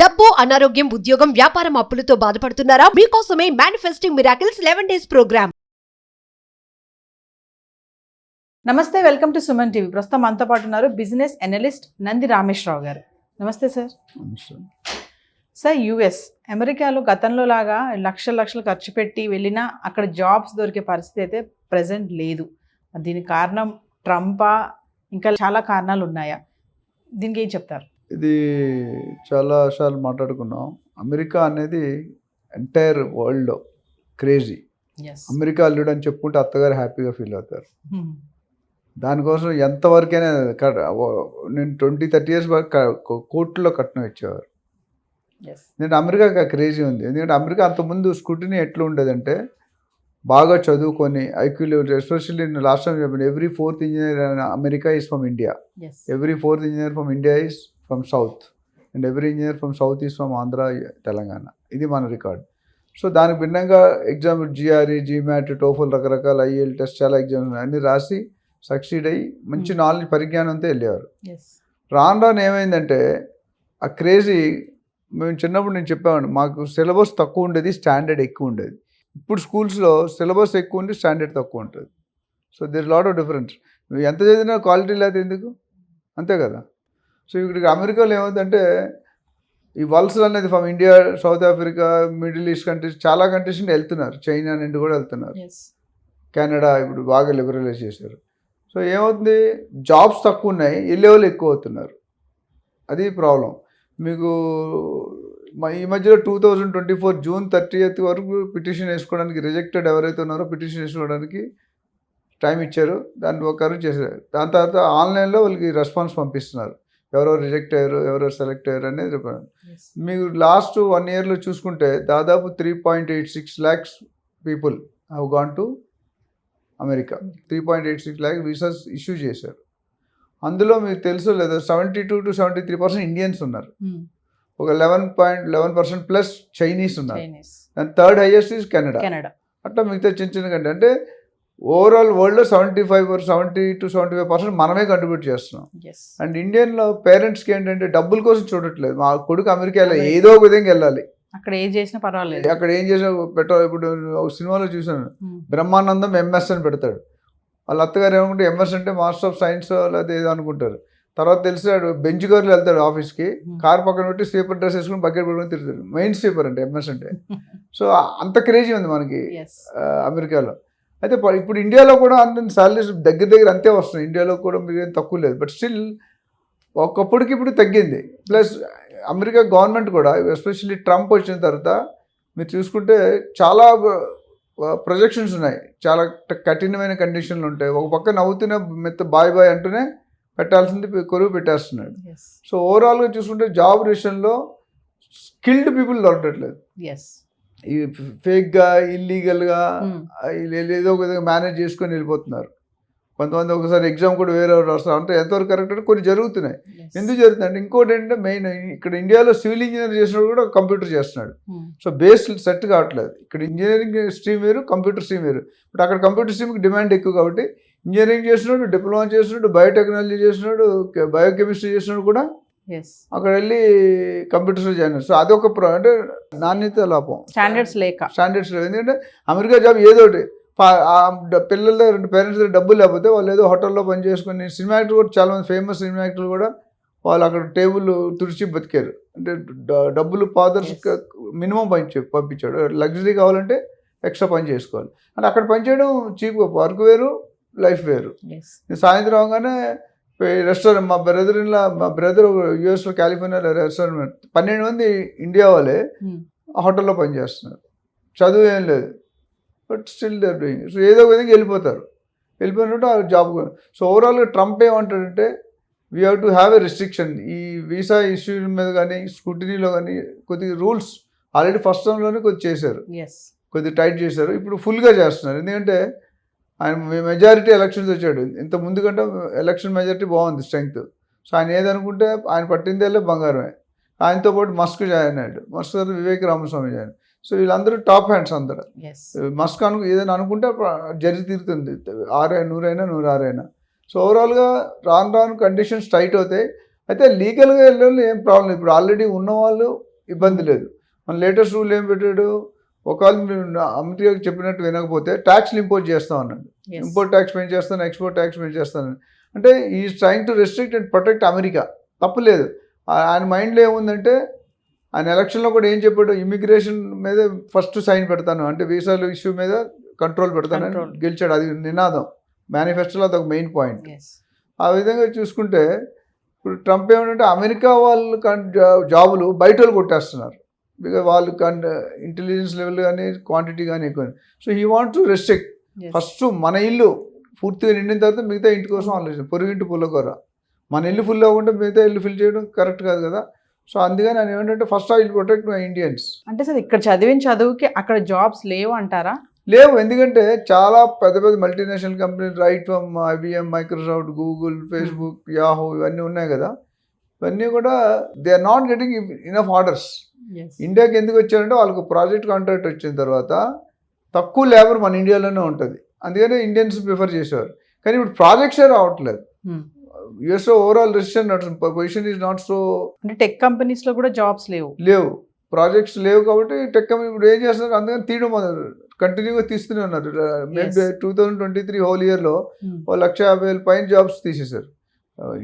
డబ్బు, అనారోగ్యం, ఉద్యోగం, వ్యాపారం అప్పులతో బాధపడుతున్నారా? మీకోసమే మేనిఫెస్టింగ్ మిరాకిల్స్ 11 days ప్రోగ్రామ్. నమస్తే, వెల్కమ్ టు సుమన్ టీవీ. ప్రస్తుతం మనతో పాటు ఉన్నారు బిజినెస్ అనలిస్ట్ నంది రామేశ్వరరావు గారు. నమస్తే సార్. సార్, యుఎస్ అమెరికాలో గతంలో లాగా లక్షలు ఖర్చు పెట్టి వెళ్ళినా అక్కడ జాబ్స్ దొరికే పరిస్థితి అయితే ప్రజెంట్ లేదు. దీనికి కారణం ట్రంపా, ఇంకా చాలా కారణాలు ఉన్నాయా? దీనికి ఏం చెప్తారు? ఇది చాలాసార్లు మాట్లాడుకున్నాం. అమెరికా అనేది ఎంటైర్ వరల్డ్లో క్రేజీ. అమెరికా అల్లుడు అని చెప్పుకుంటే అత్తగారు హ్యాపీగా ఫీల్ అవుతారు. దానికోసం ఎంతవరకైనా నేను 20-30 years కోర్టులో కట్నం ఇచ్చేవారు. నేను అమెరికా క్రేజీ ఉంది. ఎందుకంటే అమెరికా అంతకుముందు స్కూటీని ఎట్లా ఉండేదంటే, బాగా చదువుకొని ఐక్యూ లెవెల్, ఎస్పెషల్లీ నేను లాస్ట్ టైం చెప్పాను, every 4th engineer America is from India, every 4th engineer from India is from south, and every engineer from south is from Andhra, Telangana. ఇది మన రికార్డ్. సో దానికి భిన్నంగా ఎగ్జామ్ జిఆర్ఈ, జీమాట్, టోఫల్, రకరకాల IL test, చాలా exams ఉన్నాయి. అన్నీ రాసి succeed అయ్యి మంచి నాలెడ్జ్, పరిజ్ఞానంతో వెళ్ళేవారు. రాను ఏమైందంటే ఆ క్రేజీ, మేము చిన్నప్పుడు నేను చెప్పామండి, మాకు సిలబస్ తక్కువ ఉండేది, స్టాండర్డ్ ఎక్కువ ఉండేది. ఇప్పుడు స్కూల్స్లో సిలబస్ ఎక్కువ ఉంది, స్టాండర్డ్ తక్కువ ఉంటుంది. So there lot of difference. నువ్వు ఎంత చదివినా క్వాలిటీ లేదు ఎందుకు, అంతే కదా. సో ఇక్కడికి అమెరికాలో ఏమవుతుందంటే, ఈ వలసలు అనేది from India, south Africa, middle east countries, చాలా కంట్రీస్ నుండి వెళ్తున్నారు. చైనా నుండి కూడా వెళ్తున్నారు. కెనడా ఇప్పుడు బాగా లిబరలైజ్ చేశారు. సో ఏమవుతుంది, జాబ్స్ తక్కువ ఉన్నాయి, వెళ్ళే వాళ్ళు ఎక్కువ అవుతున్నారు. అది ప్రాబ్లం. మీకు ఈ మధ్యలో 2024 June 30th వరకు పిటిషన్ వేసుకోవడానికి, రిజెక్టెడ్ ఎవరైతే ఉన్నారో పిటిషన్ వేసుకోవడానికి టైం ఇచ్చారు. దాని ప్రకారం చేశారు. దాని తర్వాత ఆన్లైన్లో వాళ్ళకి రెస్పాన్స్ పంపిస్తున్నారు, ఎవరెవరు రిజెక్ట్ అయ్యారు, ఎవరెవరు సెలెక్ట్ అయ్యారు అనేది. మీకు లాస్ట్ 1 yearలో చూసుకుంటే దాదాపు 3.86 lakhs people have gone to America. 3.86 lakh visas issue చేశారు. అందులో మీకు తెలుసు లేదా, 72 to 73% ఇండియన్స్ ఉన్నారు. ఒక 11% ప్లస్ చైనీస్ ఉన్నారు. And third highest is Canada. అట్లా మిగతా చిన్న కంటే, అంటే ఓవరాల్ వరల్డ్లో 70 to 75% మనమే కంట్రిబ్యూట్ చేస్తున్నాం. అండ్ ఇండియన్లో పేరెంట్స్కి ఏంటంటే డబ్బుల కోసం చూడట్లేదు, మా కొడుకు అమెరికాలో ఏదో ఒక విధంగా వెళ్ళాలి, అక్కడ ఏం చేసినా పర్వాలేదు, అక్కడ ఏం చేసినా పెట్టాలి. ఇప్పుడు ఒక సినిమాలో చూసాను, బ్రహ్మానందం ఎంఎస్ అని పెడతాడు. వాళ్ళ అత్తగారు ఏమనుకుంటే ఎంఎస్ అంటే మాస్టర్ ఆఫ్ సైన్స్ లేదా ఏదో అనుకుంటారు. తర్వాత తెలిసాడు బెంచ్ కార్లో వెళ్తాడు ఆఫీస్కి, కార్ పక్కన పెట్టి స్వీపర్ డ్రెస్ వేసుకుని బకెట్ పెట్టుకుని తిరుగుతాడు. మెయిన్ స్వీపర్ అంటే ఎంఎస్ అంటే. సో అంత క్రేజీ ఉంది మనకి అమెరికాలో. అయితే ఇప్పుడు ఇండియాలో కూడా అంత సాలరీస్ దగ్గర అంతే వస్తున్నాయి. ఇండియాలో కూడా మీరు ఏం తక్కువ లేదు. బట్ స్టిల్ ఒకప్పటికి ఇప్పుడు తగ్గింది. ప్లస్ అమెరికా గవర్నమెంట్ కూడా, ఎస్పెషల్లీ ట్రంప్ వచ్చిన తర్వాత మీరు చూసుకుంటే చాలా ప్రొజెక్షన్స్ ఉన్నాయి, చాలా కఠినమైన కండిషన్లు ఉంటాయి. ఒక పక్క నవ్వుతూనే బాయ్ బాయ్ అంటూనే పెట్టాల్సింది కొరువు పెట్టేస్తున్నాడు. సో ఓవరాల్గా చూసుకుంటే జాబ్ విషయంలో స్కిల్డ్ పీపుల్ దొరకట్లేదు. ఈ ఫేక్గా, ఇల్లీగల్గా ఏదో ఒక విధంగా మేనేజ్ చేసుకొని వెళ్ళిపోతున్నారు. కొంతమంది ఒకసారి ఎగ్జామ్ కూడా వేరే రాస్తారు. అంటే ఎంతవరకు కరెక్ట్ అంటే కొన్ని జరుగుతున్నాయి. ఎందుకు జరుగుతుందంటే, ఇంకోటి ఏంటంటే మెయిన్ ఇక్కడ ఇండియాలో సివిల్ ఇంజనీర్ చేసినప్పుడు కూడా కంప్యూటర్ చేస్తున్నాడు. సో బేస్ సెట్ కావట్లేదు. ఇక్కడ ఇంజనీరింగ్ స్ట్రీమ్ వేరు, కంప్యూటర్ స్ట్రీమ్ వేరు. ఇప్పుడు అక్కడ కంప్యూటర్ స్ట్రీమ్కి డిమాండ్ ఎక్కువ కాబట్టి ఇంజనీరింగ్ చేసినాడు, డిప్లొమా చేసినాడు, బయోటెక్నాలజీ చేసినాడు, బయోకెమిస్ట్రీ చేసినాడు కూడా అక్కడ వెళ్ళి కంప్యూటర్స్లో జాయిన్ అయ్యారు. సో అదొక అంటే నాణ్యత లోపం, స్టాండర్డ్స్ లేవు. ఎందుకంటే అమెరికా జాబ్ ఏదోటి, పిల్లల దగ్గర, 2 పేరెంట్స్ దగ్గర డబ్బులు లేకపోతే వాళ్ళు ఏదో హోటల్లో పని చేసుకుని, సినిమా యాక్టర్ కూడా చాలామంది ఫేమస్ సినిమా యాక్టర్లు కూడా వాళ్ళు అక్కడ టేబుల్ తుడిచి బతికారు. అంటే డబ్బులు ఫాదర్స్ మినిమం పంపించాడు. లగ్జరీ కావాలంటే ఎక్స్ట్రా పని చేసుకోవాలి. అంటే అక్కడ పని చేయడం చీప్గా, వర్క్ వేరు, లైఫ్ వేరు. సాయంత్రం అవగానే రెస్టారెంట్, మా బ్రదర్ యూఎస్లో కాలిఫోర్నియాలో రెస్టారెంట్, 12 మంది ఇండియా వాళ్ళే హోటల్లో పనిచేస్తున్నారు. చదువు ఏం లేదు, but still they are doing. So ఏదో విధంగా వెళ్ళిపోయినట్టు ఆ జాబ్. సో ఓవరాల్గా ట్రంప్ ఏమంటాడంటే, we have to have a restriction. ఈ వీసా ఇష్యూ మీద కానీ, స్కూటినీలో కానీ కొద్దిగా రూల్స్ ఆల్రెడీ ఫస్ట్ టైంలోనే కొద్దిగా చేశారు, కొద్దిగా టైట్ చేశారు. ఇప్పుడు ఫుల్గా చేస్తున్నారు. ఎందుకంటే ఆయన మెజారిటీ ఎలక్షన్స్ వచ్చాడు. ఇంత ముందు కంటే ఎలక్షన్ మెజారిటీ బాగుంది, స్ట్రెంగ్త్. సో ఆయన ఏదనుకుంటే ఆయన పట్టిందేలే బంగారమే. ఆయనతో పాటు మస్క్ జాయిన్ అయ్యాడు, మస్క్ తర్వాత వివేక్ రామస్వామి జాయిన్. సో వీళ్ళందరూ టాప్ హ్యాండ్స్ అందరూ. మస్క్ ఏదైనా అనుకుంటే జరిగి తీరుతుంది, 100 సో ఓవరాల్గా రాను కండిషన్స్ టైట్ అవుతాయి. అయితే లీగల్గా వెళ్ళడం ఏం ప్రాబ్లం. ఇప్పుడు ఆల్రెడీ ఉన్నవాళ్ళు ఇబ్బంది లేదు. మన లేటెస్ట్ రూల్ ఏం పెట్టాడు, ఒకవేళ మీరు అమెరికాకి చెప్పినట్టు వినకపోతే ట్యాక్స్లు ఇంపోజ్ చేస్తాం అన్నాడు. Yes. ఇంపోర్ట్ ట్యాక్స్ పెంచేస్తాను, ఎక్స్పోర్ట్ ట్యాక్స్ పెంచేస్తాను. అంటే is trying to restrict and protect America. తప్పులేదు. ఆయన మైండ్లో ఏముందంటే, ఆయన ఎలక్షన్లో కూడా ఏం చెప్పాడు, ఇమిగ్రేషన్ మీద ఫస్ట్ సైన్ పెడతాను, అంటే వీసాలు ఇష్యూ మీద కంట్రోల్ పెడతానని Control. గెలిచాడు. అది నినాదం, మేనిఫెస్టోలో అదొక మెయిన్ పాయింట్. Yes. ఆ విధంగా చూసుకుంటే ఇప్పుడు ట్రంప్ ఏమంటే అమెరికా వాళ్ళు జాబులు బయట వాళ్ళు కొట్టేస్తున్నారు. బికాజ్ వాళ్ళు ఇంటెలిజెన్స్ లెవెల్ కానీ క్వాంటిటీ కానీ ఎక్కువ. So he want to restrict. Yes. First మన ఇల్లు పూర్తిగా నిండిన తర్వాత మిగతా ఇంటి కోసం ఆలోచన. పొరుగింటి పుల్లకూర, మన ఇల్లు ఫుల్ అవ్వకుండా మిగతా ఇల్లు ఫిల్ చేయడం కరెక్ట్ కాదు కదా. సో అందుకని నేను ఏమంటే first I will protect my Indians. అంటే సార్ ఇక్కడ చదివిన చదువుకి అక్కడ జాబ్స్ లేవు అంటారా? లేవు, ఎందుకంటే చాలా పెద్ద పెద్ద మల్టీనేషనల్ కంపెనీలు, right from IBM, Microsoft, Google, Facebook, Yahoo ఇవన్నీ ఉన్నాయి కదా. ఇవన్నీ కూడా they are not getting enough orders. Yes. ఇండియాకి ఎందుకు వచ్చారంటే వాళ్ళకు ప్రాజెక్ట్ కాంట్రాక్ట్ వచ్చిన తర్వాత తక్కువ లేబర్ మన ఇండియాలోనే ఉంటుంది, అందుకని ఇండియన్స్ ప్రిఫర్ చేసేవారు. కానీ ఇప్పుడు ప్రాజెక్ట్సే రావట్లేదు. Hmm. యుఎస్లో overall recession position is not so. అంటే టెక్ కంపెనీస్ లో కూడా జాబ్స్ లేవు, ప్రాజెక్ట్స్ లేవు. కాబట్టి టెక్ కంపెనీ ఇప్పుడు ఏం చేస్తున్నారు, అందుకని తీయడం కంటిన్యూగా తీస్తూనే ఉన్నారు. మేబీ 2023 హోల్ ఇయర్లో 150,000 పైన జాబ్స్ తీసేశారు.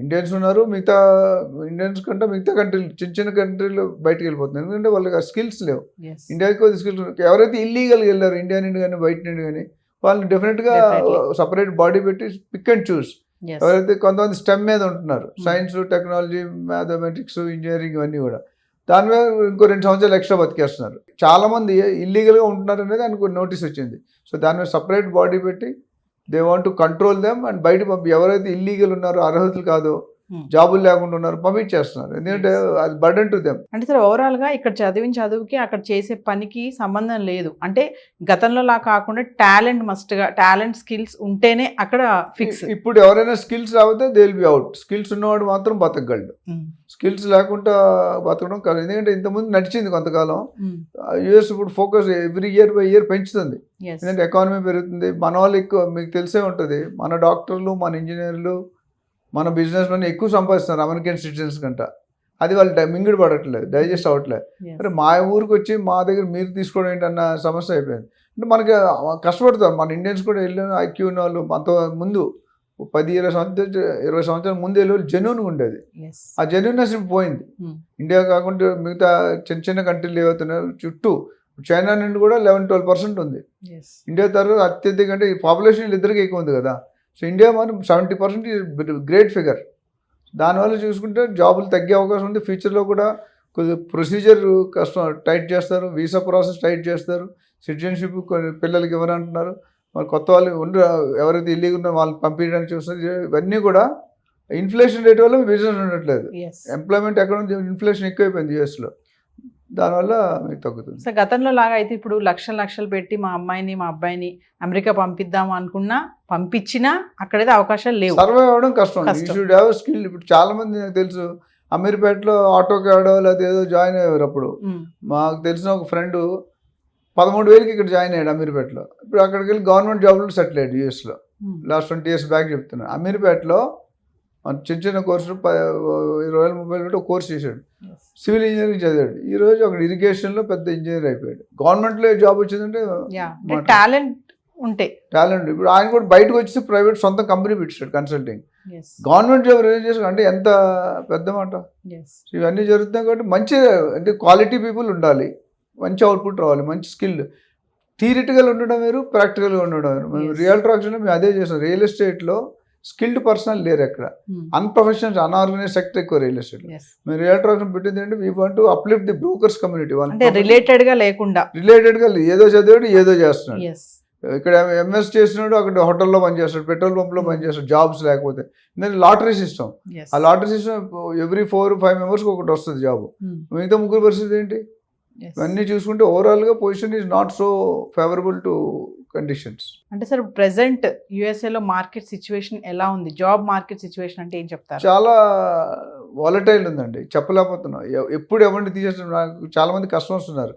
ఇండియన్స్ ఉన్నారు, మిగతా ఇండియన్స్ కంటే మిగతా కంట్రీలు, చిన్న చిన్న కంట్రీలు బయటకు వెళ్ళిపోతున్నారు. ఎందుకంటే వాళ్ళకి ఆ స్కిల్స్ లేవు. Yes. ఇండియాకి స్కిల్స్, ఎవరైతే ఇల్లీగల్గా వెళ్ళారు ఇండియా నుండి కానీ బయట నుండి కానీ, వాళ్ళు డెఫినెట్గా Definitely. సపరేట్ బాడీ పెట్టి పిక్ అండ్ చూస్. Yes. ఎవరైతే కొంతమంది స్టెమ్ మీద ఉంటున్నారు, సైన్స్, టెక్నాలజీ, మ్యాథమెటిక్స్, ఇంజనీరింగ్ ఇవన్నీ కూడా, దాని మీద ఇంకో 2 సంవత్సరాలు ఎక్స్ట్రా బతికేస్తున్నారు. చాలా మంది ఇల్లీగల్గా ఉంటున్నారు అనేది ఆయనకు నోటీస్ వచ్చింది. సో దాని మీద సపరేట్ బాడీ పెట్టి they want to control them and బయట ఎవరైతే ఇల్లీగల్ ఉన్నారో, అర్హతలు కాదో, జాబులు లేకుండా ఉన్నారు, పంపించేస్తున్నారు. ఎందుకంటే అది బర్డెన్ టు దెమ్. అంటే సార్ ఓవరాల్ గా ఇక్కడ చదివిన చదువుకి అక్కడ చేసే పనికి సంబంధం లేదు. అంటే గతంలో లా కాకుండా టాలెంట్ మస్ట్ గా, టాలెంట్ స్కిల్స్ ఉంటేనే అక్కడ ఫిక్స్. ఇప్పుడు ఎవరైనా స్కిల్స్ రాకపోతే they will be out. Skills ఉన్నవాడు మాత్రం బతకగలడు, స్కిల్స్ లేకుండా బతకడం కాదు. ఎందుకంటే ఇంతకుముందు నడిచింది కొంతకాలం. యుఎస్ ఇప్పుడు focus every year by year పెంచుతుంది. ఎందుకంటే ఎకానమీ పెరుగుతుంది. మన వాళ్ళు ఎక్కువ, మీకు తెలిసే ఉంటుంది, మన డాక్టర్లు, మన ఇంజనీర్లు, మన బిజినెస్ మెన్ ఎక్కువ సంపాదిస్తున్నారు అమెరికన్ సిటిజన్స్ కంట. అది వాళ్ళు మింగిడి పడట్లేదు, డైజెస్ట్ అవ్వట్లేదు. మరి మా ఊరికి వచ్చి మా దగ్గర మీరు తీసుకోవడం ఏంటన్న సమస్య అయిపోయింది. అంటే మనకి కష్టపడతారు మన ఇండియన్స్ కూడా. వెళ్ళిన ఐక్యూ ఉన్న వాళ్ళు అంత ముందు 10-20 సంవత్సరాల ముందు వెళ్ళి జెన్యూన్గా ఉండేది. ఆ జెన్యూన్నెస్ పోయింది. ఇండియా కాకుండా మిగతా చిన్న చిన్న కంట్రీలు ఏవవుతున్నాయి చుట్టూ, చైనా నుండి కూడా 11-12% ఉంది. ఇండియా తర్వాత అత్యధిక, అంటే ఈ పాపులేషన్ ఇద్దరికి ఎక్కువ ఉంది కదా. సో ఇండియా మనం 70% గ్రేట్ ఫిగర్. దానివల్ల చూసుకుంటే జాబులు తగ్గే అవకాశం ఉంది. ఫ్యూచర్లో కూడా కొద్దిగా ప్రొసీజర్ కష్టం, టైట్ చేస్తారు, వీసా ప్రాసెస్ టైట్ చేస్తారు, సిటిజన్షిప్ పిల్లలకి ఇవ్వరంటున్నారు. మరి కొత్త వాళ్ళు ఎవరైతే ఇల్లీగల్ ఉన్నారో వాళ్ళు పంపించడానికి చూస్తారు. ఇవన్నీ కూడా ఇన్ఫ్లేషన్ రేట్ వల్ల బిజినెస్ ఉండట్లేదు. ఎంప్లాయ్మెంట్ ఎక్కడ ఉంది, ఇన్ఫ్లేషన్ ఎక్కువైపోయింది యూఎస్లో. దానివల్ల మీకు తగ్గుతుంది. సో గతంలో లాగా అయితే ఇప్పుడు లక్షలు పెట్టి మా అమ్మాయిని మా అబ్బాయిని అమెరికా పంపిద్దాం అనుకున్నా, పంపించినా అక్కడైతే అవకాశాలు లేవు. సర్వైవ్ అవ్వడం కష్టం. You should have skill. ఇప్పుడు చాలా మంది నాకు తెలుసు అమీర్పేటలో ఆటో క్యాడో లేదా ఏదో జాయిన్ అయ్యారు. అప్పుడు మాకు తెలిసిన ఒక ఫ్రెండ్ 13,000కి ఇక్కడ జాయిన్ అయ్యాడు అమీర్పేటలో. ఇప్పుడు అక్కడికి వెళ్ళి గవర్నమెంట్ జాబ్లో సెటిల్ అయ్యాడు యూఎస్లో. లాస్ట్ 20 years బ్యాక్ చెప్తున్నాను. అమీర్పేటలో చిన్న చిన్న కోర్సులు 20,000-30,000 ఒక కోర్స్ చేశాడు. సివిల్ ఇంజనీరింగ్ చదివాడు. ఈరోజు అక్కడ ఇరిగేషన్లో పెద్ద ఇంజనీర్ అయిపోయాడు. గవర్నమెంట్లో జాబ్ వచ్చిందంటే టాలెంట్ ఉంటే. టాలెంట్. ఇప్పుడు ఆయన కూడా బయటకు వచ్చి ప్రైవేట్ సొంత కంపెనీ పెట్టాడు కన్సల్టింగ్. గవర్నమెంట్ జాబ్ రిలీజ్ చేసాడు అంటే ఎంత పెద్ద మాట. ఇవన్నీ జరుగుతున్నాయి కాబట్టి మంచి, అంటే క్వాలిటీ పీపుల్ ఉండాలి, మంచి అవుట్పుట్ రావాలి, మంచి స్కిల్. థియరిటికల్ ఉండడం వేరు, ప్రాక్టికల్గా ఉండడం వేరు. మేము రియల్టర్ ఆక్షన్లో మేము అదే చేస్తాం. రియల్ ఎస్టేట్లో స్కిల్డ్ పర్సనల్ లేరు ఎక్కడ. అన్ప్రొఫెషనల్, అన్ఆర్గనైజ్ సెక్టర్ ఎక్కువ రియల్ ఎస్టేట్. మేము రియల్టర్ ఆక్షన్ పెట్టింది అంటే we want to uplift the brokers community. రిలేటెడ్గా లేకుండా, రిలేటెడ్గా ఏదో చదివాడు ఏదో చేస్తున్నాడు. ఇక్కడ ఎంఎస్ చేస్తున్నాడు, అక్కడ హోటల్లో పనిచేస్తాడు, పెట్రోల్ పంప్లో పనిచేస్తాడు, జాబ్స్ లేకపోతే. నేను లాటరీ సిస్టమ్, ఆ లాటరీ సిస్టమ్ ఎవ్రీ 4-5 మెంబర్స్కి ఒకటి వస్తుంది జాబ్. మిగతా ముగ్గురు పరిస్థితి ఏంటి? ఇవన్నీ చూసుకుంటే ఓవరాల్గా position is not so favourable to conditions. అంటే సార్ ప్రెసెంట్ యుఎస్ఏలో మార్కెట్ సిచ్యువేషన్ ఎలా ఉంది? జాబ్ మార్కెట్ సిచ్యువేషన్ అంటే ఏం చెప్తారు? చాలా వాలటైల్ ఉందండి, చెప్పలేకపోతున్నాం. ఎప్పుడు ఎవరిని తీసేస్తున్నారు. నాకు చాలా మంది కస్టమర్స్ ఉన్నారు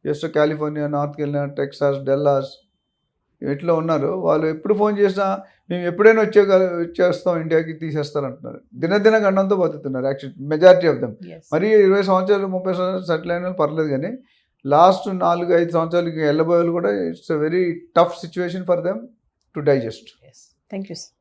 యుఎస్లో, California, north Carolina, Texas, Dallas, ఎట్లా ఉన్నారు వాళ్ళు ఎప్పుడు ఫోన్ చేసినా మేము ఎప్పుడైనా వచ్చేస్తాం ఇండియాకి తీసేస్తారంటున్నారు. దినదిన గండంతో బతుకుతున్నారు యాక్చువల్లీ మెజారిటీ ఆఫ్ దెమ్. మరి 20 సంవత్సరాలు 30 సంవత్సరాలు సెటిల్ అయిన వాళ్ళు పర్లేదు, కానీ లాస్ట్ 4-5 సంవత్సరాలకి వెళ్ళబోయేలు కూడా it's a very tough situation for them to digest. Thank you sir.